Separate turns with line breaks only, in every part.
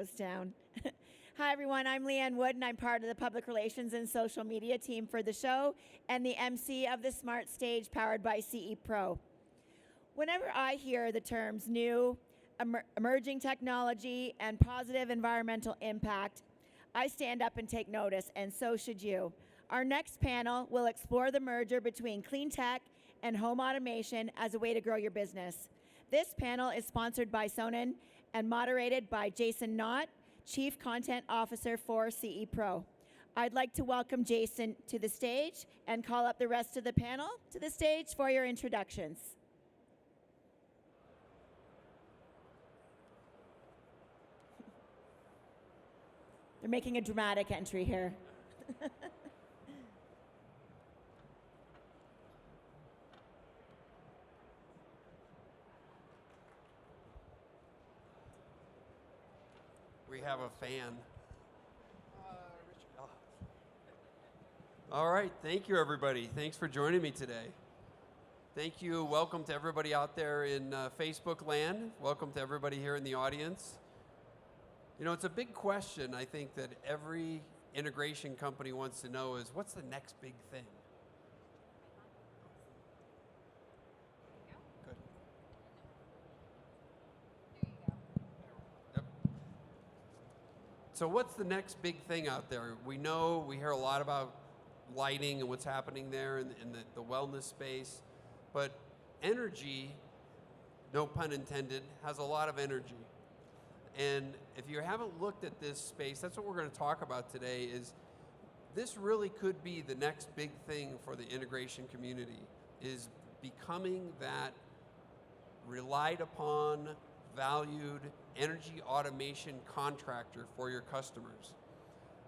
goes down. Hi, everyone. I'm Leanne Wood, and I'm part of the public relations and social media team for the show and the MC of the Smart Stage powered by CE Pro. Whenever I hear the terms new, emerging technology, and positive environmental impact, I stand up and take notice, and so should you. Our next panel will explore the merger between clean tech and home automation as a way to grow your business. This panel is sponsored by Sonnen and moderated by Jason Knott, Chief Content Officer for CE Pro. I'd like to welcome Jason to the stage and call up the rest of the panel to the stage for your introductions. They're making a dramatic entry here.
We have a fan. All right, thank you everybody. Thanks for joining me today. Thank you, welcome to everybody out there in Facebook land. Welcome to everybody here in the audience. You know, it's a big question, I think, that every integration company wants to know is, what's the next big thing? So what's the next big thing out there? We know, we hear a lot about lighting and what's happening there in the wellness space, but energy, no pun intended, has a lot of energy. And if you haven't looked at this space, that's what we're going to talk about today, is this really could be the next big thing for the integration community, is becoming that relied upon, valued energy automation contractor for your customers.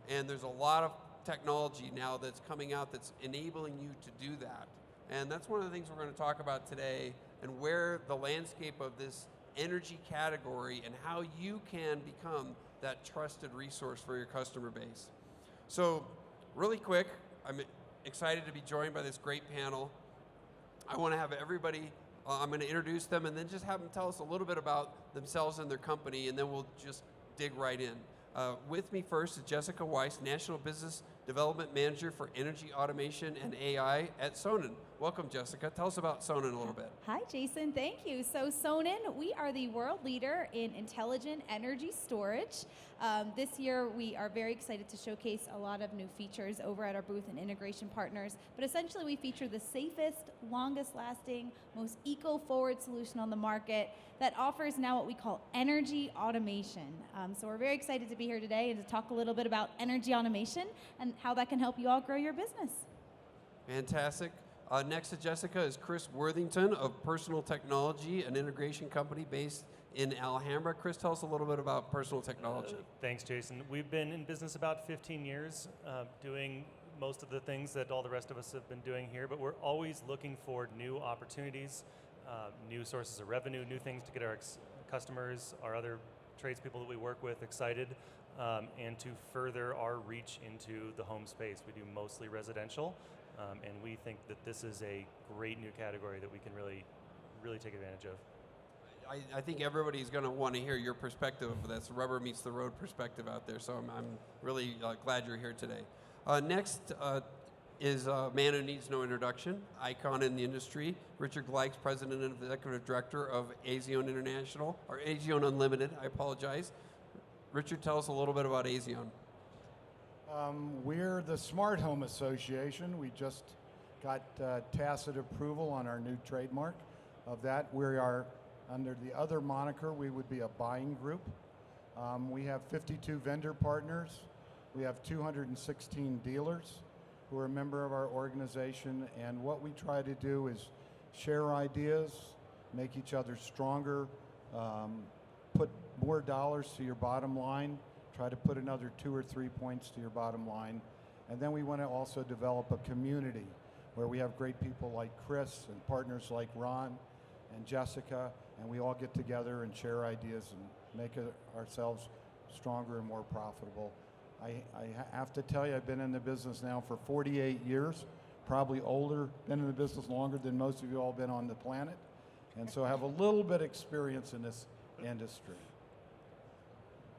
And there's a lot of technology now that's coming out that's enabling you to do that. And that's one of the things we're going to talk about today, and where the landscape of this energy category and how you can become that trusted resource for your customer base. So really quick, I'm excited to be joined by this great panel. I want to have everybody, I'm going to introduce them and then just have them tell us a little bit about themselves and their company, and then we'll just dig right in. With me first is Jessica Weiss, National Business Development Manager for Energy Automation and AI at Sonnen. Welcome, Jessica. Tell us about Sonnen a little bit.
Hi, Jason. Thank you. So Sonnen, we are the world leader in intelligent energy storage. This year, we are very excited to showcase a lot of new features over at our booth and integration partners. But essentially, we feature the safest, longest lasting, most eco-forward solution on the market that offers now what we call energy automation. So we're very excited to be here today and to talk a little bit about energy automation and how that can help you all grow your business.
Fantastic. Next to Jessica is Chris Worthington of Personal Technology, an integration company based in Alhambra. Chris, tell us a little bit about Personal Technology.
Thanks, Jason. We've been in business about 15 years, doing most of the things that all the rest of us have been doing here, but we're always looking for new opportunities, new sources of revenue, new things to get our customers, our other tradespeople that we work with excited, and to further our reach into the home space. We do mostly residential, and we think that this is a great new category that we can really take advantage of.
I think everybody's going to want to hear your perspective of this rubber meets the road perspective out there, so I'm really glad you're here today. Next is a man who needs no introduction, icon in the industry, Richard Glikes, President and Executive Director of Azione International, or Azione Unlimited, I apologize. Richard, tell us a little bit about Azione.
We're the Smart Home Association. We just got tacit approval on our new trademark of that. We are, under the other moniker, we would be a buying group. We have 52 vendor partners. We have 216 dealers who are a member of our organization, and what we try to do is share ideas, make each other stronger, put more dollars to your bottom line, try to put another 2 or 3 points to your bottom line. And then we want to also develop a community where we have great people like Chris and partners like Ron and Jessica, and we all get together and share ideas and make ourselves stronger and more profitable. I have to tell you, I've been in the business now for 48 years, probably older, been in the business longer than most of you all been on the planet, and so I have a little bit of experience in this industry.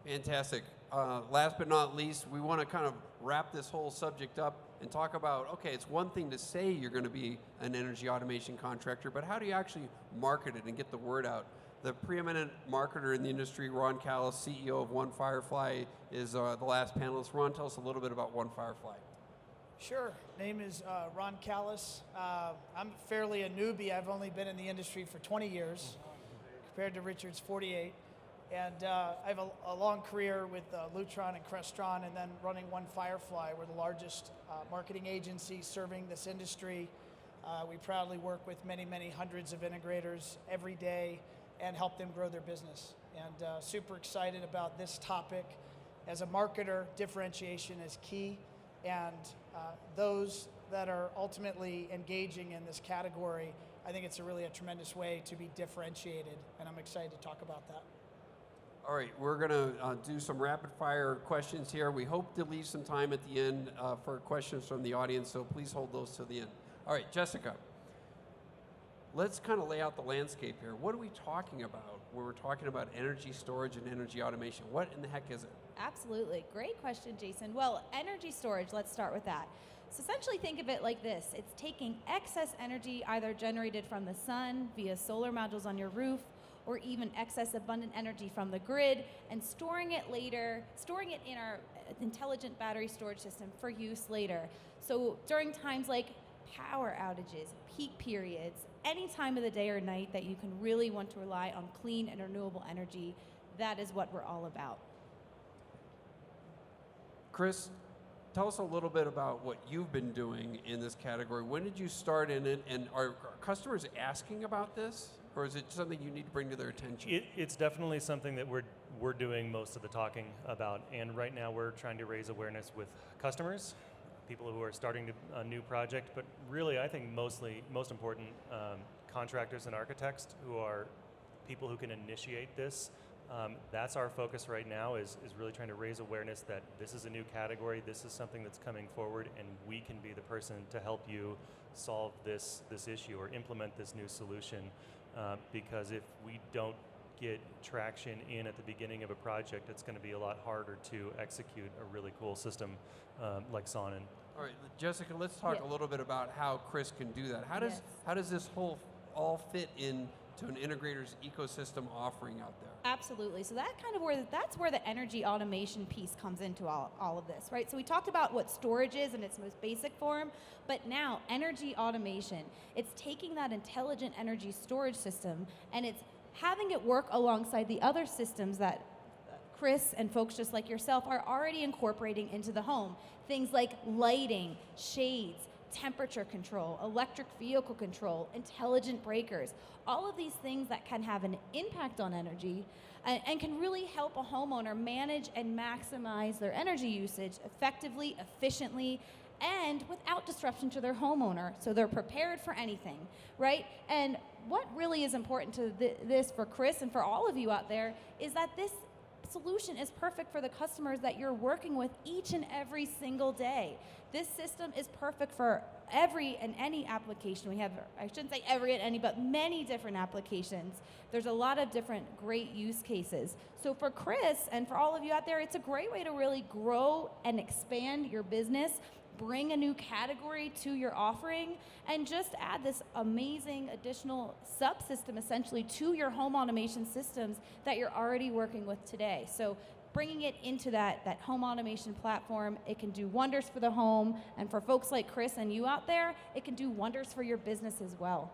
Fantastic. Last but not least, we want to kind of wrap this whole subject up and talk about, okay, it's one thing to say you're going to be an energy automation contractor, but how do you actually market it and get the word out? The preeminent marketer in the industry, Ron Callis, CEO of One Firefly, is the last panelist. Ron, tell us a little bit about One Firefly.
Sure. Name is Ron Callis. I'm fairly a newbie. I've only been in the industry for 20 years, compared to Richard's 48. And I have a long career with Lutron and Crestron, and then running One Firefly. We're the largest marketing agency serving this industry. We proudly work with many, many hundreds of integrators every day and help them grow their business. And super excited about this topic. As a marketer, differentiation is key. And those that are ultimately engaging in this category, I think it's really a tremendous way to be differentiated. And I'm excited to talk about that.
All right, we're going to do some rapid fire questions here. We hope to leave some time at the end for questions from the audience, so please hold those to the end. All right, Jessica, let's kind of lay out the landscape here. What are we talking about when we're talking about energy storage and energy automation? What in the heck is it?
Absolutely. Great question, Jason. Well, energy storage, let's start with that. So essentially think of it like this. It's taking excess energy either generated from the sun via solar modules on your roof, or even excess abundant energy from the grid, and storing it in our intelligent battery storage system for use later. So during times like power outages, peak periods, any time of the day or night that you can really want to rely on clean and renewable energy, that is what we're all about.
Chris, tell us a little bit about what you've been doing in this category. When did you start in it, and are customers asking about this? Or is it something you need to bring to their attention?
It's definitely something that we're doing most of the talking about, and right now we're trying to raise awareness with customers, people who are starting a new project, but really I think most important, contractors and architects who are people who can initiate this. That's our focus right now, is really trying to raise awareness that this is a new category, this is something that's coming forward, and we can be the person to help you solve this issue or implement this new solution. Because if we don't get traction in at the beginning of a project, it's going to be a lot harder to execute a really cool system like Sonnen.
All right, Jessica, let's talk a little bit about how Chris can do that. How does this whole all fit into an integrator's ecosystem offering out there?
Absolutely. So that's where the energy automation piece comes into all of this, right? So we talked about what storage is in its most basic form, but now energy automation, it's taking that intelligent energy storage system and it's having it work alongside the other systems that Chris and folks just like yourself are already incorporating into the home. Things like lighting, shades, temperature control, electric vehicle control, intelligent breakers, all of these things that can have an impact on energy and can really help a homeowner manage and maximize their energy usage effectively, efficiently, and without disruption to their homeowner, so they're prepared for anything, right? And what really is important to this for Chris and for all of you out there is that this solution is perfect for the customers that you're working with each and every single day. This system is perfect for every and any application. We have, I shouldn't say every and any, but many different applications. There's a lot of different great use cases. So for Chris and for all of you out there, it's a great way to really grow and expand your business, bring a new category to your offering, and just add this amazing additional subsystem essentially to your home automation systems that you're already working with today. So bringing it into that home automation platform, it can do wonders for the home, and for folks like Chris and you out there, it can do wonders for your business as well.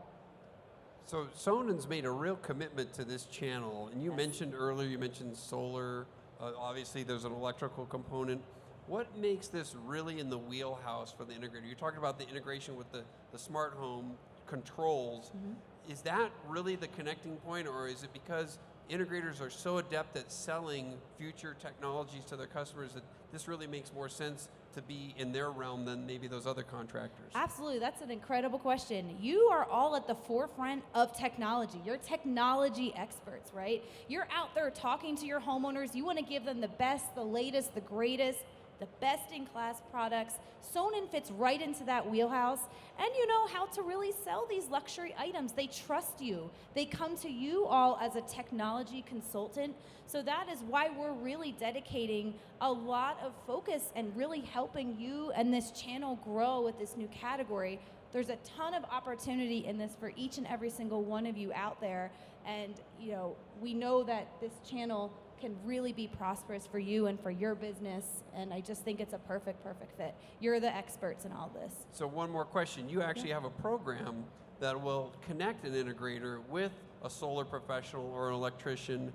So Sonnen's made a real commitment to this channel, and you mentioned earlier, you mentioned solar, obviously there's an electrical component. What makes this really in the wheelhouse for the integrator? You're talking about the integration with the smart home controls. Mm-hmm. Is that really the connecting point, or is it because integrators are so adept at selling future technologies to their customers that this really makes more sense to be in their realm than maybe those other contractors?
Absolutely, that's an incredible question. You are all at the forefront of technology. You're technology experts, right? You're out there talking to your homeowners. You want to give them the best, the latest, the greatest. the best-in-class products. Sonnen fits right into that wheelhouse, and you know how to really sell these luxury items. They trust you. They come to you all as a technology consultant, so that is why we're really dedicating a lot of focus and really helping you and this channel grow with this new category. There's a ton of opportunity in this for each and every single one of you out there, and you know, we know that this channel can really be prosperous for you and for your business, and I just think it's a perfect fit. You're the experts in all this.
So one more question. You actually have a program that will connect an integrator with a solar professional or an electrician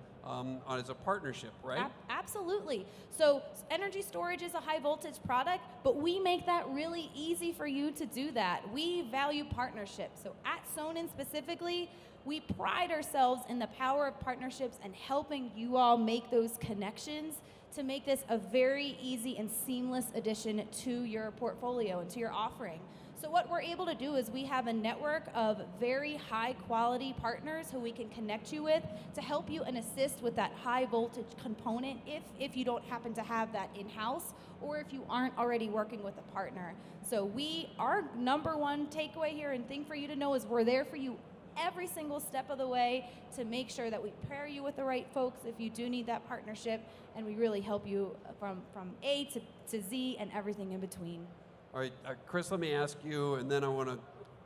as a partnership, right?
Absolutely. So energy storage is a high voltage product, but we make that really easy for you to do that. We value partnership. So at Sonnen specifically, we pride ourselves in the power of partnerships and helping you all make those connections to make this a very easy and seamless addition to your portfolio and to your offering. So what we're able to do is we have a network of very high quality partners who we can connect you with to help you and assist with that high voltage component if you don't happen to have that in-house or if you aren't already working with a partner. So our number one takeaway here and thing for you to know is we're there for you every single step of the way to make sure that we pair you with the right folks if you do need that partnership, and we really help you from A to Z and everything in between.
All right, Chris, let me ask you, and then I want to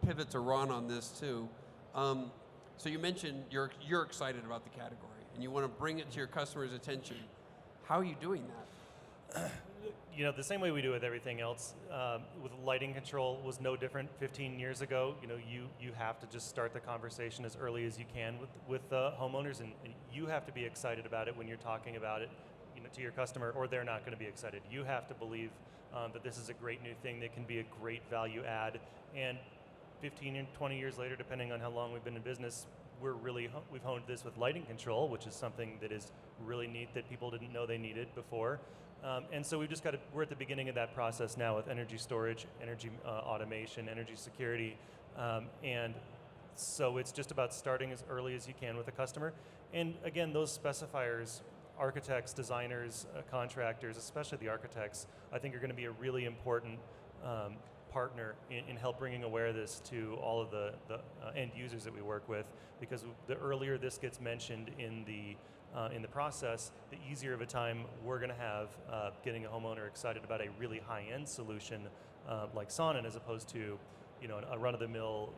pivot to Ron on this too. So you mentioned you're excited about the category, and you want to bring it to your customers' attention. How are you doing that?
You know, the same way we do with everything else, with lighting control was no different 15 years ago. You know, you have to just start the conversation as early as you can with homeowners, and you have to be excited about it when you're talking about it, you know, to your customer, or they're not going to be excited. You have to believe that this is a great new thing that can be a great value add. And 15 and 20 years later, depending on how long we've been in business, we've honed this with lighting control, which is something that is really neat that people didn't know they needed before. And so we're at the beginning of that process now with energy storage, energy automation, energy security. And so it's just about starting as early as you can with a customer. And again, those specifiers, architects, designers, contractors, especially the architects, I think are going to be a really important partner in help bringing awareness to all of the end users that we work with, because the earlier this gets mentioned in the process, the easier of a time we're going to have getting a homeowner excited about a really high-end solution like Sonnen, as opposed to, you know, a run-of-the-mill,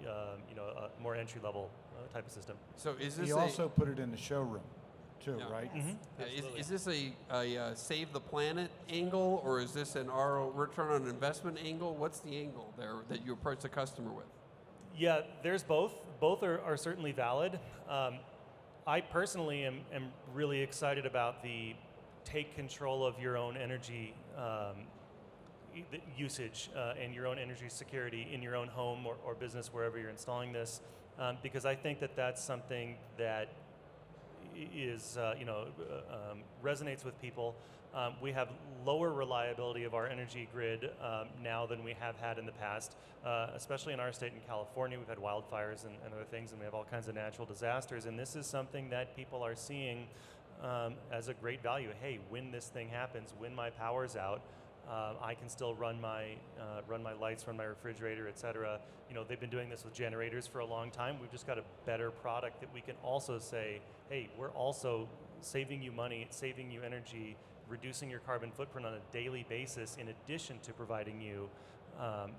you know, a more entry-level type of system.
So is this
You also put it in the showroom, too,
Yeah.
right?
Mm-hmm.
Is this a save the planet angle, or is this an return on investment angle? What's the angle there that you approach the customer with?
Yeah, there's both. Both are certainly valid. I personally am really excited about the take control of your own energy usage and your own energy security in your own home or business, wherever you're installing this, because I think that that's something that is, resonates with people. We have lower reliability of our energy grid now than we have had in the past, especially in our state in California. We've had wildfires and other things, and we have all kinds of natural disasters, and this is something that people are seeing as a great value. Hey, when this thing happens, when my power's out, I can still run my lights, run my refrigerator, etc. You know, they've been doing this with generators for a long time. We've just got a better product that we can also say, hey, we're also saving you money, saving you energy, reducing your carbon footprint on a daily basis, in addition to providing you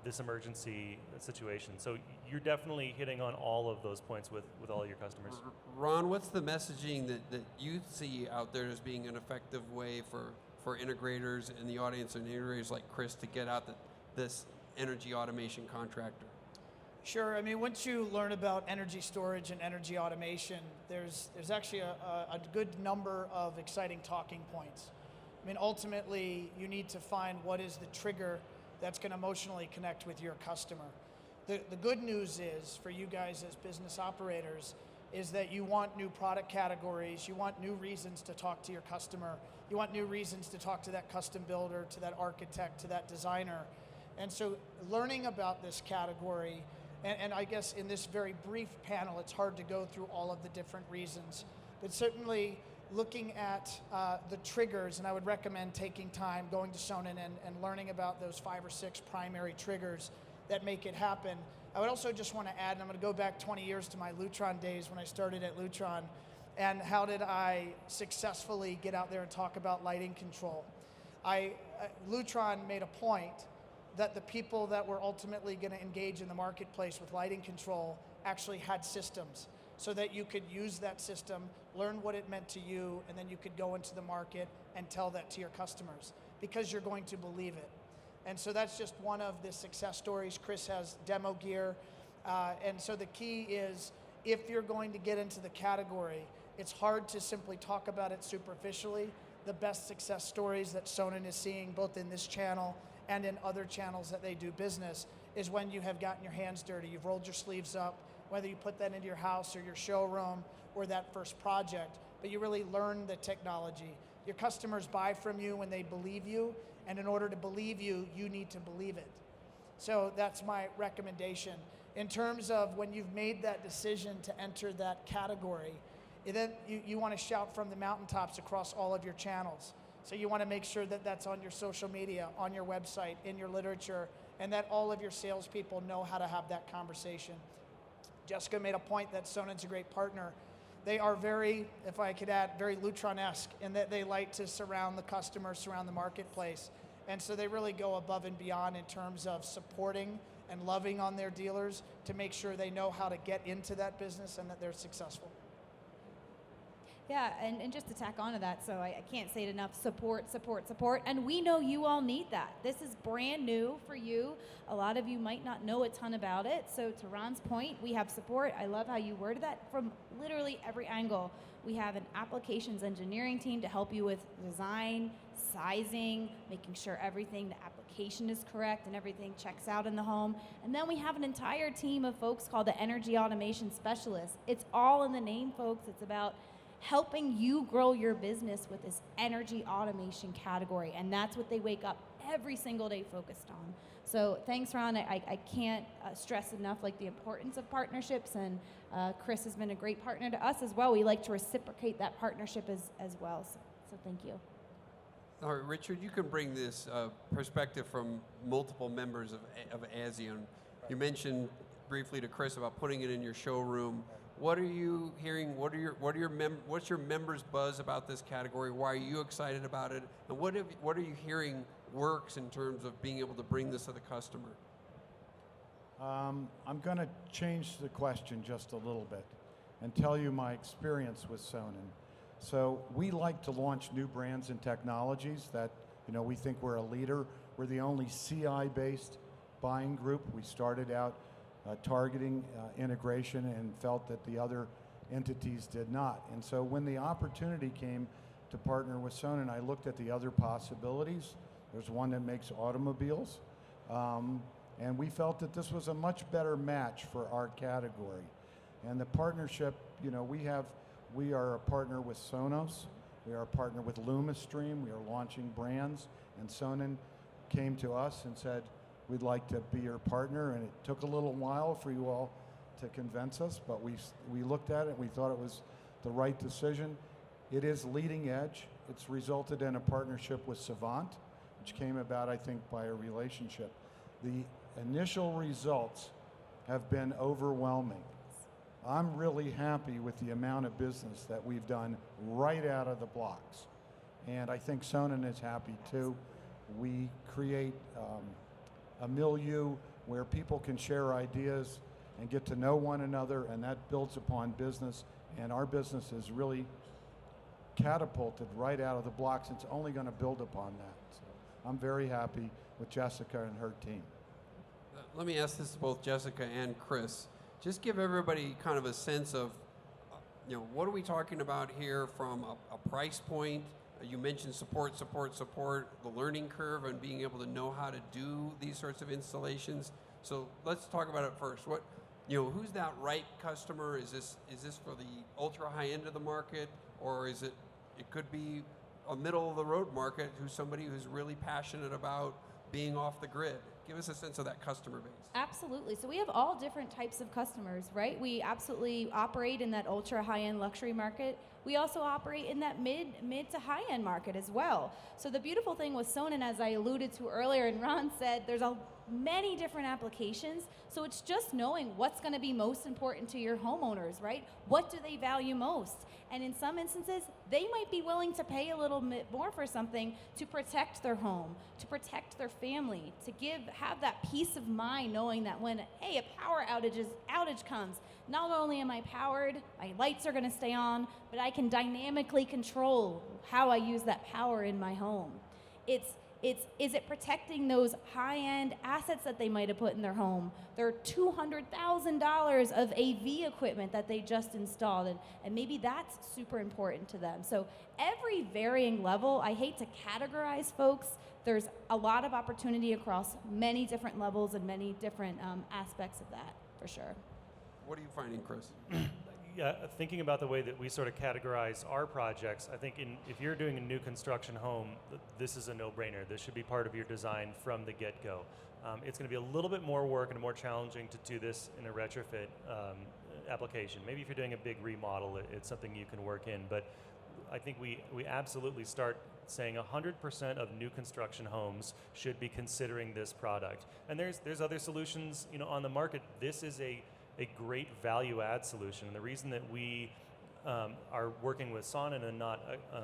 this emergency situation. So you're definitely hitting on all of those points with all your customers.
Ron, what's the messaging that you see out there as being an effective way for integrators in the audience and integrators like Chris to get out this energy automation contractor?
Sure. I mean, once you learn about energy storage and energy automation, there's actually a good number of exciting talking points. I mean, ultimately, you need to find what is the trigger that's going to emotionally connect with your customer. The good news is, for you guys as business operators, is that you want new product categories, you want new reasons to talk to your customer, you want new reasons to talk to that custom builder, to that architect, to that designer. And so learning about this category, and I guess in this very brief panel, it's hard to go through all of the different reasons, but certainly looking at the triggers, and I would recommend taking time, going to Sonnen and learning about those 5 or 6 primary triggers that make it happen. I would also just want to add, and I'm going to go back 20 years to my Lutron days when I started at Lutron, and how did I successfully get out there and talk about lighting control. Lutron made a point that the people that were ultimately going to engage in the marketplace with lighting control actually had systems, so that you could use that system, learn what it meant to you, and then you could go into the market and tell that to your customers, because you're going to believe it. And so that's just one of the success stories. Chris has demo gear. And so the key is, if you're going to get into the category, it's hard to simply talk about it superficially. The best success stories that Sonnen is seeing, both in this channel and in other channels that they do business, is when you have gotten your hands dirty, you've rolled your sleeves up, whether you put that into your house or your showroom or that first project, but you really learn the technology. Your customers buy from you when they believe you, and in order to believe you, you need to believe it. So that's my recommendation. In terms of when you've made that decision to enter that category, then you want to shout from the mountaintops across all of your channels. So you want to make sure that that's on your social media, on your website, in your literature, and that all of your salespeople know how to have that conversation. Jessica made a point that Sonnen's a great partner. They are very, if I could add, very Lutron-esque in that they like to surround the customer, surround the marketplace. And so they really go above and beyond in terms of supporting and loving on their dealers to make sure they know how to get into that business and that they're successful.
Yeah, and just to tack onto that, so I can't say it enough, support, support, support, and we know you all need that. This is brand new for you. A lot of you might not know a ton about it, so to Ron's point, we have support. I love how you worded that from literally every angle. We have an applications engineering team to help you with design, sizing, making sure everything, the application is correct and everything checks out in the home. And then we have an entire team of folks called the Energy Automation Specialists. It's all in the name, folks. It's about helping you grow your business with this energy automation category, and that's what they wake up every single day focused on. So thanks, Ron. I can't stress enough like the importance of partnerships, and Chris has been a great partner to us as well. We like to reciprocate that partnership as well, so thank you.
All right, Richard, you can bring this perspective from multiple members of Azione. You mentioned briefly to Chris about putting it in your showroom. What are you hearing? What's your members' buzz about this category? Why are you excited about it? And what are you hearing works in terms of being able to bring this to the customer?
I'm going to change the question just a little bit and tell you my experience with Sonnen. So we like to launch new brands and technologies that, we think we're a leader. We're the only CI-based buying group. We started out targeting integration and felt that the other entities did not. And so when the opportunity came to partner with Sonnen, I looked at the other possibilities. There's one that makes automobiles. And we felt that this was a much better match for our category. And the partnership, we are a partner with Sonos. We are a partner with LumaStream. We are launching brands. And Sonnen came to us and said, we'd like to be your partner, and it took a little while for you all to convince us, but we looked at it and we thought it was the right decision. It is leading edge. It's resulted in a partnership with Savant, which came about, I think, by a relationship. The initial results have been overwhelming. I'm really happy with the amount of business that we've done right out of the blocks. And I think Sonnen is happy too. We create a milieu where people can share ideas and get to know one another, and that builds upon business. And our business is really catapulted right out of the blocks. It's only going to build upon that. So I'm very happy with Jessica and her team.
Let me ask this to both Jessica and Chris. Just give everybody kind of a sense of, what are we talking about here from a price point? You mentioned support, the learning curve, and being able to know how to do these sorts of installations. So let's talk about it first. Who's that right customer? Is this for the ultra high end of the market, or it could be a middle of the road market somebody who's really passionate about being off the grid? Give us a sense of that customer base.
Absolutely. So we have all different types of customers, right? We absolutely operate in that ultra high-end luxury market. We also operate in that mid to high-end market as well. So the beautiful thing with Sonnen, as I alluded to earlier and Ron said, there's many different applications. So it's just knowing what's going to be most important to your homeowners, right? What do they value most? And in some instances, they might be willing to pay a little bit more for something to protect their home, to protect their family, to have that peace of mind knowing that when, hey, a power outage comes, not only am I powered, my lights are going to stay on, but I can dynamically control how I use that power in my home. Is it protecting those high-end assets that they might have put in their home? Their $200,000 of AV equipment that they just installed, and maybe that's super important to them. So every varying level, I hate to categorize folks, there's a lot of opportunity across many different levels and many different aspects of that, for sure.
What are you finding, Chris?
Yeah, thinking about the way that we sort of categorize our projects, I think if you're doing a new construction home, this is a no-brainer. This should be part of your design from the get-go. It's going to be a little bit more work and more challenging to do this in a retrofit application. Maybe if you're doing a big remodel, it's something you can work in. But I think we absolutely start saying 100% of new construction homes should be considering this product. And there's other solutions, on the market. This is a great value add solution. And the reason that we are working with Sonnen and not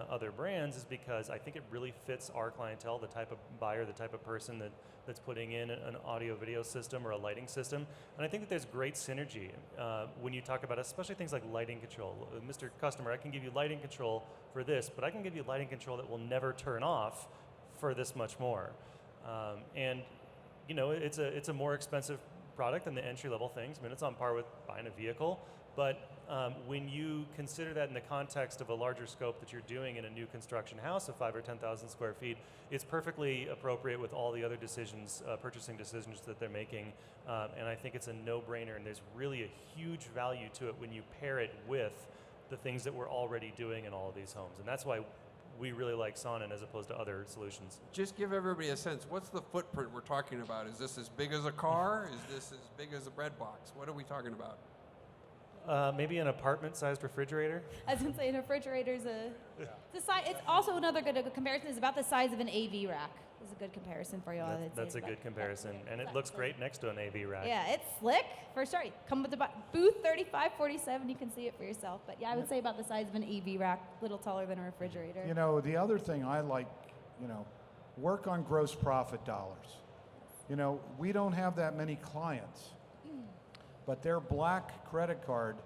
other brands is because I think it really fits our clientele, the type of buyer, the type of person that's putting in an audio video system or a lighting system. And I think that there's great synergy when you talk about especially things like lighting control. Mr. Customer, I can give you lighting control for this, but I can give you lighting control that will never turn off for this much more. And it's a more expensive product than the entry-level things. I mean, it's on par with buying a vehicle, but when you consider that in the context of a larger scope that you're doing in a new construction house of 5,000 or 10,000 square feet, it's perfectly appropriate with all the other decisions, purchasing decisions that they're making, and I think it's a no-brainer, and there's really a huge value to it when you pair it with the things that we're already doing in all of these homes, and that's why we really like Sonnen as opposed to other solutions.
Just give everybody a sense. What's the footprint we're talking about? Is this as big as a car? Is this as big as a bread box? What are we talking about?
Maybe an apartment-sized refrigerator.
I was going to say, a refrigerator is the size. It's also another good comparison. Is about the size of an AV rack. Is a good comparison for you all.
That's a good comparison, and it looks great next to an AV rack.
Yeah, it's slick for sure. Come with the booth 3547. You can see it for yourself. But yeah, I would say about the size of an AV rack, a little taller than a refrigerator.
The other thing I like, work on gross profit dollars. We don't have that many clients, but their black credit card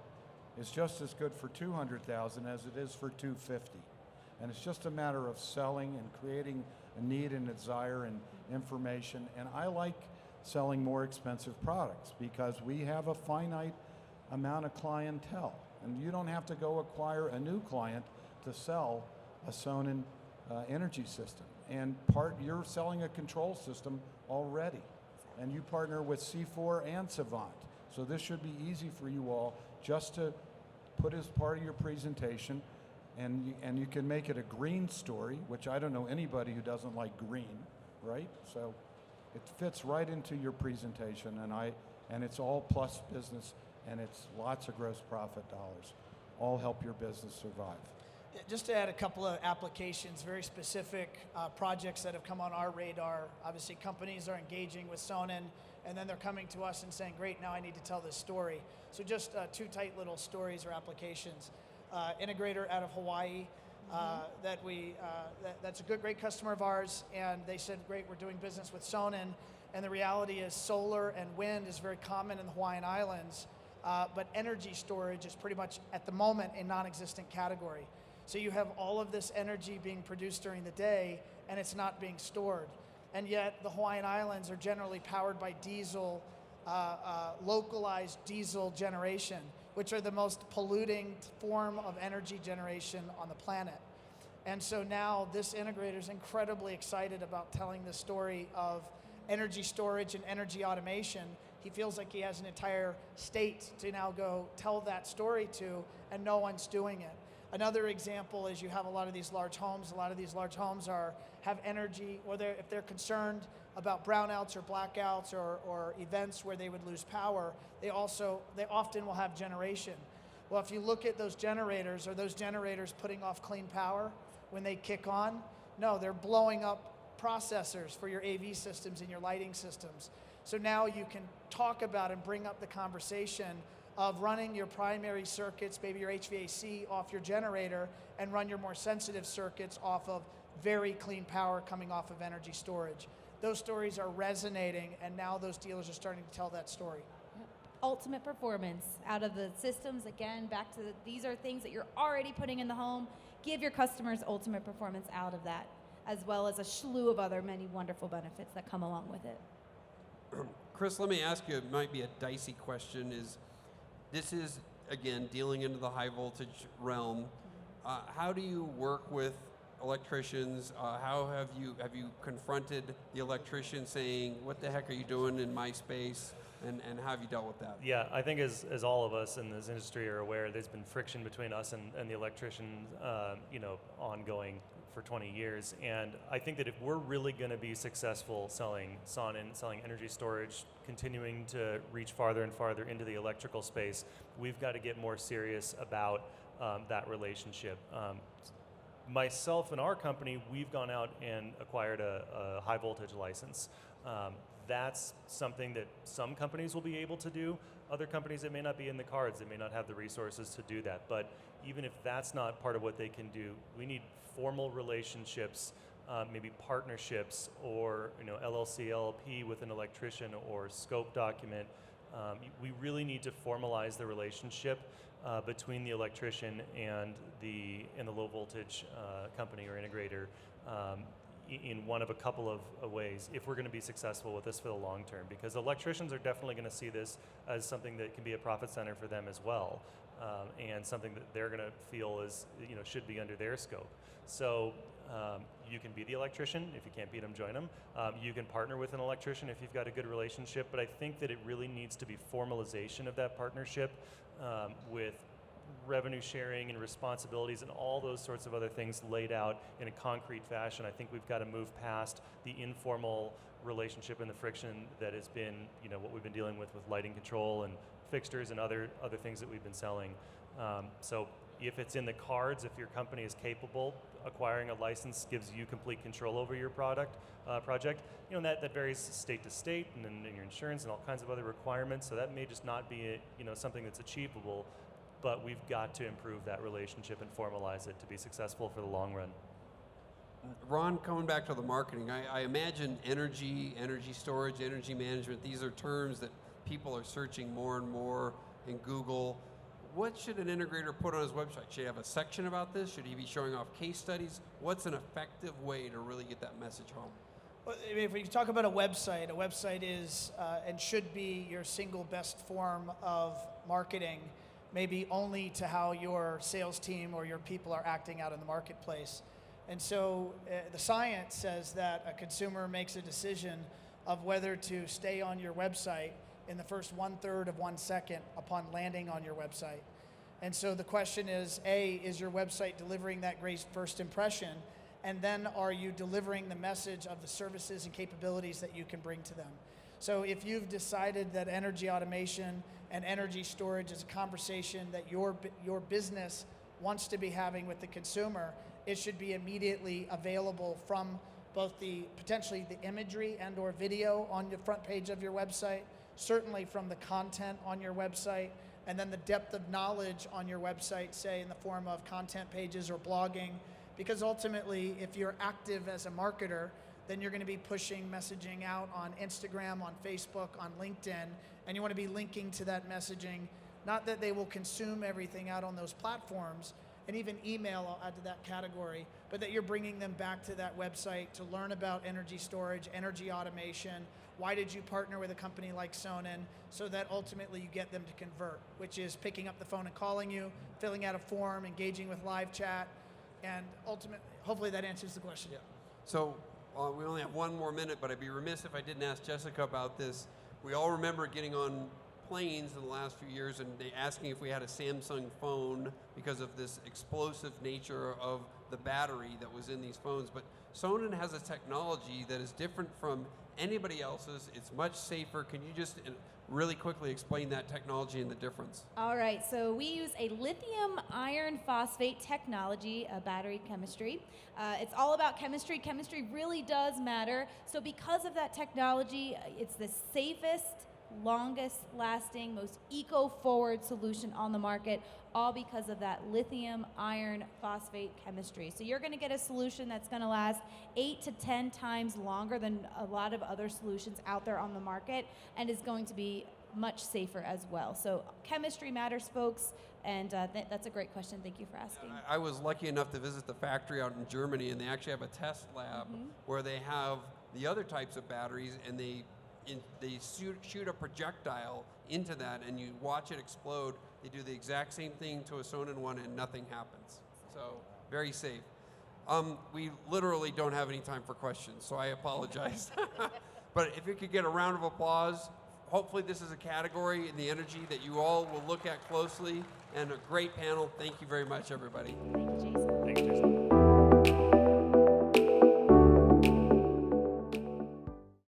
is just as good for $200,000 as it is for $250,000, and it's just a matter of selling and creating a need and a desire and information. And I like selling more expensive products because we have a finite amount of clientele, and you don't have to go acquire a new client to sell a Sonnen energy system. And you're selling a control system already, and you partner with C4 and Savant. So this should be easy for you all just to put as part of your presentation, and you can make it a green story, which I don't know anybody who doesn't like green, right? So it fits right into your presentation, and it's all plus business, and it's lots of gross profit dollars. All help your business survive.
Just to add a couple of applications, very specific projects that have come on our radar. Obviously, companies are engaging with Sonnen, and then they're coming to us and saying, great, now I need to tell this story. So just two tight little stories or applications. Integrator out of Hawaii, that's a great customer of ours, and they said, great, we're doing business with Sonnen, and the reality is solar and wind is very common in the Hawaiian Islands, but energy storage is pretty much, at the moment, a non-existent category. So you have all of this energy being produced during the day, and it's not being stored. And yet the Hawaiian Islands are generally powered by diesel, localized diesel generation, which are the most polluting form of energy generation on the planet. And so now this integrator is incredibly excited about telling the story of energy storage and energy automation. He feels like he has an entire state to now go tell that story to, and no one's doing it. Another example is you have a lot of these large homes. A lot of these large homes have energy, or if they're concerned about brownouts or blackouts or events where they would lose power, they often will have generation. Well, if you look at those generators, are those generators putting off clean power when they kick on? No, they're blowing up processors for your AV systems and your lighting systems. So now you can talk about and bring up the conversation of running your primary circuits, maybe your HVAC, off your generator, and run your more sensitive circuits off of very clean power coming off of energy storage. Those stories are resonating, and now those dealers are starting to tell that story.
Ultimate performance out of the systems. Again, back to these are things that you're already putting in the home. Give your customers ultimate performance out of that, as well as a slew of other many wonderful benefits that come along with it.
Chris, let me ask you, it might be a dicey question, this is, again, dealing into the high voltage realm. How do you work with electricians? How have you confronted the electrician saying, what the heck are you doing in my space? And how have you dealt with that?
Yeah, I think as all of us in this industry are aware, there's been friction between us and the electrician, ongoing for 20 years. And I think that if we're really going to be successful selling Sonnen, selling energy storage, continuing to reach farther and farther into the electrical space, we've got to get more serious about that relationship. Myself and our company, we've gone out and acquired a high voltage license. That's something that some companies will be able to do. Other companies, it may not be in the cards. They may not have the resources to do that. But even if that's not part of what they can do, we need formal relationships, maybe partnerships, or LLC, LLP with an electrician, or scope document. We really need to formalize the relationship between the electrician and the low voltage company or integrator. In one of a couple of ways, if we're going to be successful with this for the long term, because electricians are definitely going to see this as something that can be a profit center for them as well, and something that they're going to feel is should be under their scope. So you can be the electrician. If you can't beat them, join them. You can partner with an electrician if you've got a good relationship, but I think that it really needs to be formalization of that partnership with revenue sharing and responsibilities and all those sorts of other things laid out in a concrete fashion. I think we've got to move past the informal relationship and the friction that has been, what we've been dealing with lighting control and fixtures and other things that we've been selling. So if it's in the cards, if your company is capable, acquiring a license gives you complete control over your project. That varies state to state and your insurance and all kinds of other requirements. So that may just not be something that's achievable. But we've got to improve that relationship and formalize it to be successful for the long run.
Ron, coming back to the marketing, I imagine energy storage, energy management, these are terms that people are searching more and more in Google. What should an integrator put on his website? Should he have a section about this? Should he be showing off case studies? What's an effective way to really get that message home?
Well, if we talk about a website is and should be your single best form of marketing, maybe only to how your sales team or your people are acting out in the marketplace. And so the science says that a consumer makes a decision of whether to stay on your website in the first 1/3 of 1 second upon landing on your website. And so the question is, A, is your website delivering that great first impression? And then are you delivering the message of the services and capabilities that you can bring to them? So if you've decided that energy automation and energy storage is a conversation that your business wants to be having with the consumer, it should be immediately available from both potentially the imagery and or video on the front page of your website, certainly from the content on your website, and then the depth of knowledge on your website, say in the form of content pages or blogging, because ultimately if you're active as a marketer, then you're going to be pushing messaging out on Instagram, on Facebook, on LinkedIn, and you want to be linking to that messaging. Not that they will consume everything out on those platforms, and even email, I'll add to that category, but that you're bringing them back to that website to learn about energy storage, energy automation. Why did you partner with a company like Sonnen? So that ultimately you get them to convert, which is picking up the phone and calling you, filling out a form, engaging with live chat, and ultimately, hopefully that answers the question.
Yeah. So we only have 1 more minute, but I'd be remiss if I didn't ask Jessica about this. We all remember getting on planes in the last few years, and they asking if we had a Samsung phone because of this explosive nature of the battery that was in these phones. But Sonnen has a technology that is different from anybody else's. It's much safer. Can you just really quickly explain that technology and the difference?
All right, so we use a lithium iron phosphate technology, a battery chemistry. It's all about chemistry. Chemistry really does matter. So because of that technology, it's the safest, longest lasting, most eco-forward solution on the market, all because of that lithium iron phosphate chemistry. So you're gonna get a solution that's gonna last 8 to 10 times longer than a lot of other solutions out there on the market, and is going to be much safer as well. So chemistry matters, folks, and that's a great question. Thank you for asking.
I was lucky enough to visit the factory out in Germany, and they actually have a test lab where they have the other types of batteries, and they shoot a projectile into that, and you watch it explode. They do the exact same thing to a Sonnen one, and nothing happens. So very safe. We literally don't have any time for questions, so I apologize. But if you could get a round of applause, hopefully this is a category in the energy that you all will look at closely, and a great panel. Thank you very much, everybody.
Thank you, Jason.